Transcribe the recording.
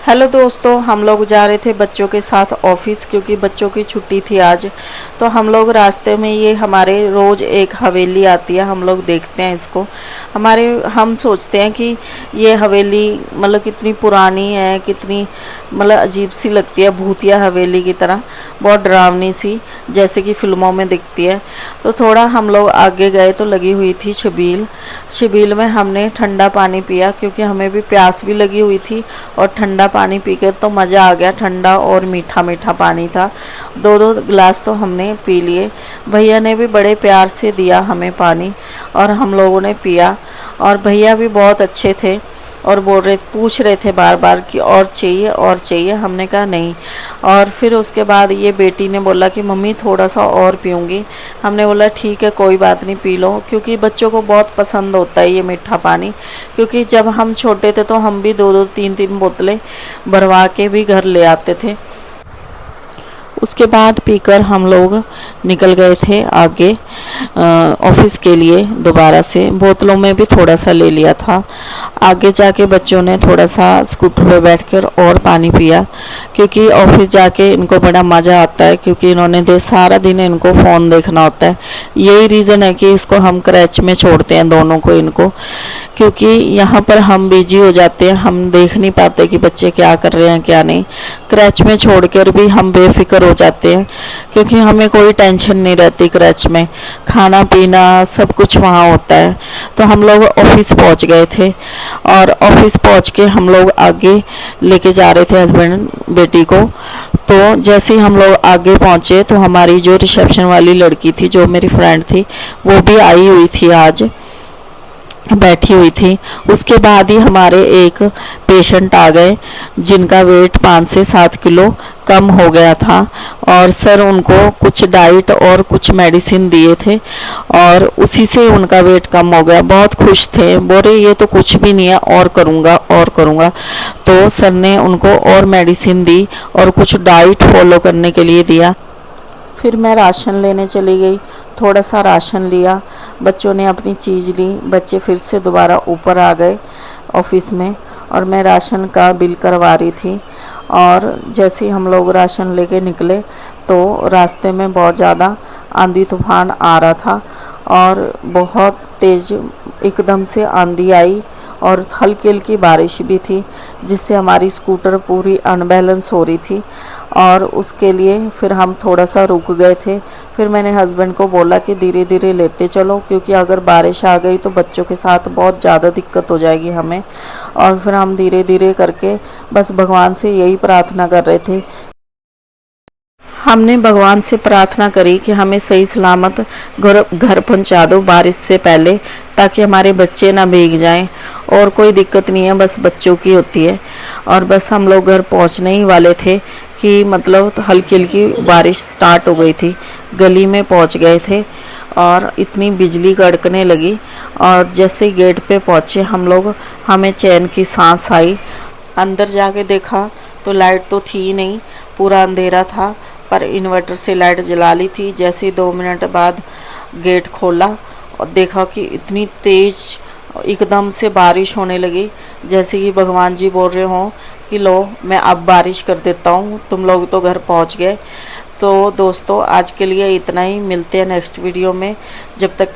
Hello दोस्तों, हम लोग जा रहे थे बच्चों के साथ ऑफिस क्योंकि बच्चों की छुट्टी थी आज। तो हम लोग रास्ते में ये हमारे रोज़ एक हवेली आती है, हम लोग देखते हैं इसको। हम सोचते हैं कि ये हवेली मतलब कितनी पुरानी है, कितनी मतलब अजीब सी लगती है, भूतिया हवेली की तरह, बहुत डरावनी सी जैसे कि फिल्मों में दिखती है। तो थोड़ा हम लोग आगे गए तो लगी हुई थी छबील में हमने ठंडा पानी पिया क्योंकि हमें भी प्यास भी लगी हुई थी और ठंडा पानी पीकर तो मज़ा आ गया। ठंडा और मीठा मीठा पानी था, दो दो गिलास तो हमने पी लिए। भैया ने भी बड़े प्यार से दिया हमें पानी और हम लोगों ने पिया। और भैया भी बहुत अच्छे थे और पूछ रहे थे बार बार कि और चाहिए और चाहिए। हमने कहा नहीं। और फिर उसके बाद ये बेटी ने बोला कि मम्मी थोड़ा सा और पीऊँगी। हमने बोला ठीक है कोई बात नहीं, पी लो, क्योंकि बच्चों को बहुत पसंद होता है ये मीठा पानी। क्योंकि जब हम छोटे थे तो हम भी दो दो तीन तीन बोतलें भरवा के भी घर ले आते थे। उसके बाद पीकर हम लोग निकल गए थे आगे ऑफिस के लिए दोबारा से। बोतलों में भी थोड़ा सा ले लिया था। आगे जाके बच्चों ने थोड़ा सा स्कूटर पे बैठकर और पानी पिया क्योंकि ऑफिस जाके इनको बड़ा मज़ा आता है, क्योंकि इन्होंने सारा दिन इनको फ़ोन देखना होता है। यही रीज़न है कि इसको हम क्रैच में छोड़ते हैं दोनों को इनको, क्योंकि यहाँ पर हम बिजी हो जाते हैं, हम देख नहीं पाते कि बच्चे क्या कर रहे हैं क्या नहीं। क्रैच में छोड़कर भी हम बेफिक्र हो जाते हैं क्योंकि हमें कोई टेंशन नहीं रहती। क्रैच में खाना पीना सब कुछ वहाँ होता है। तो हम लोग ऑफिस पहुँच गए थे और ऑफिस पहुँच के हम लोग आगे लेके जा रहे थे हस्बैंड बेटी को। तो जैसे ही हम लोग आगे पहुँचे तो हमारी जो रिसेप्शन वाली लड़की थी, जो मेरी फ्रेंड थी, वो भी आई हुई थी, आज बैठी हुई थी। उसके बाद ही हमारे एक पेशेंट आ गए जिनका वेट 5 से 7 किलो कम हो गया था और सर उनको कुछ डाइट और कुछ मेडिसिन दिए थे और उसी से उनका वेट कम हो गया। बहुत खुश थे, बोले ये तो कुछ भी नहीं है, और करूँगा और करूँगा। तो सर ने उनको और मेडिसिन दी और कुछ डाइट फॉलो करने के लिए दिया। फिर मैं राशन लेने चली गई, थोड़ा सा राशन लिया, बच्चों ने अपनी चीज़ ली। बच्चे फिर से दोबारा ऊपर आ गए ऑफिस में और मैं राशन का बिल करवा रही थी। और जैसे ही हम लोग राशन लेके निकले तो रास्ते में बहुत ज़्यादा आंधी तूफान आ रहा था और बहुत तेज़ एकदम से आंधी आई और हल्की हल्की बारिश भी थी, जिससे हमारी स्कूटर पूरी अनबैलेंस हो रही थी। और उसके लिए फिर हम थोड़ा सा रुक गए थे। फिर मैंने हस्बैंड को बोला कि धीरे धीरे लेते चलो, क्योंकि अगर बारिश आ गई तो बच्चों के साथ बहुत ज़्यादा दिक्कत हो जाएगी हमें। और फिर हम धीरे धीरे करके बस भगवान से यही प्रार्थना कर रहे थे। हमने भगवान से प्रार्थना करी कि हमें सही सलामत घर पहुंचा दो बारिश से पहले, ताकि हमारे बच्चे ना भीग जाएं। और कोई दिक्कत नहीं है, बस बच्चों की होती है। और बस हम लोग घर पहुंचने ही वाले थे कि मतलब तो हल्की हल्की बारिश स्टार्ट हो गई थी। गली में पहुंच गए थे और इतनी बिजली कड़कने लगी और जैसे गेट पे पहुंचे हम लोग, हमें चैन की सांस आई। अंदर जाके देखा तो लाइट तो थी नहीं, पूरा अंधेरा था, पर इन्वर्टर से लाइट जला ली थी। जैसे ही 2 मिनट बाद गेट खोला और देखा कि इतनी तेज़ एकदम से बारिश होने लगी, जैसे कि भगवान जी बोल रहे हों कि लो मैं अब बारिश कर देता हूँ, तुम लोग तो घर पहुँच गए। तो दोस्तों आज के लिए इतना ही, मिलते हैं नेक्स्ट वीडियो में। जब तक